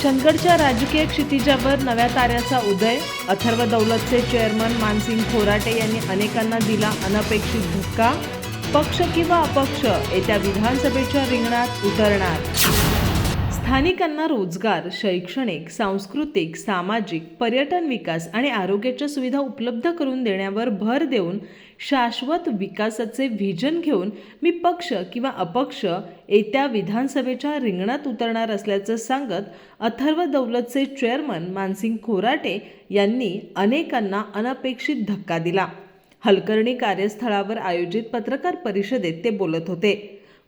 चंदगडच्या राजकीय क्षितिजावर नव्या ताऱ्याचा उदय. अथर्व दौलतचे चेअरमन मानसिंग खोराटे यांनी अनेकांना दिला अनपेक्षित धक्का. पक्ष किंवा अपक्ष येत्या विधानसभेच्या रिंगणात उतरणार. स्थानिकांना रोजगार, शैक्षणिक, सांस्कृतिक, सामाजिक, पर्यटन विकास आणि आरोग्याच्या सुविधा उपलब्ध करून देण्यावर भर देऊन शाश्वत विकासाचे व्हिजन घेऊन मी पक्ष किंवा अपक्ष येत्या विधानसभेच्या रिंगणात उतरणार असल्याचं सांगत अथर्व दौलतचे चेअरमन मानसिंग खोराटे यांनी अनेकांना अनपेक्षित धक्का दिला. हलकर्णी कार्यस्थळावर आयोजित पत्रकार परिषदेत ते बोलत होते.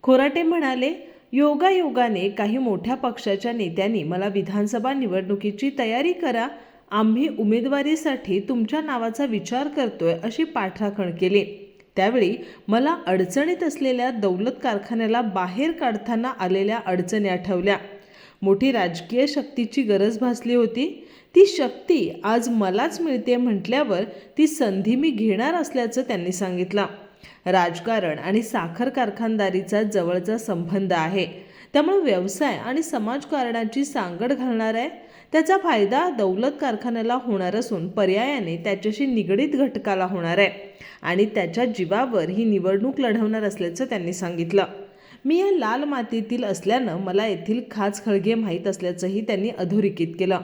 खोराटे म्हणाले, योगायोगाने काही मोठ्या पक्षाच्या नेत्यांनी मला विधानसभा निवडणुकीची तयारी करा, आम्ही उमेदवारीसाठी तुमच्या नावाचा विचार करतोय अशी पाठराखण केली. त्यावेळी मला अडचणीत असलेल्या दौलत कारखान्याला बाहेर काढताना आलेल्या अडचणी आठवल्या. मोठी राजकीय शक्तीची गरज भासली होती. ती शक्ती आज मलाच मिळते म्हटल्यावर ती संधी मी घेणार असल्याचं त्यांनी सांगितलं. राजकारण आणि साखर कारखानदारीचा जवळचा संबंध आहे, त्यामुळे व्यवसाय आणि समाजकारणाची सांगड घालणार आहे. त्याचा फायदा दौलत कारखान्याला होणार असून पर्यायाने त्याच्याशी निगडीत घटकाला होणार आहे आणि त्याच्या जीवावर ही निवडणूक लढवणार असल्याचं त्यांनी सांगितलं. मी या लाल मातीतील असल्यानं मला येथील खाच खळगे माहीत असल्याचंही त्यांनी अधोरेखित केलं.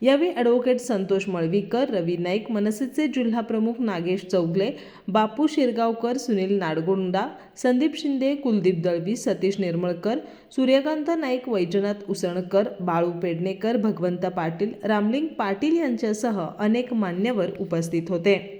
यावेळी ॲडव्होकेट संतोष मळवीकर, रवी नाईक, मनसेचे जिल्हाप्रमुख नागेश चौगले, बापू शिरगावकर, सुनील नाडगोंडा, संदीप शिंदे, कुलदीप दळवी, सतीश निर्मळकर, सूर्यकांत नाईक, वैजनाथ उसणकर, बाळू पेडणेकर, भगवंत पाटील, रामलिंग पाटील यांच्यासह अनेक मान्यवर उपस्थित होते.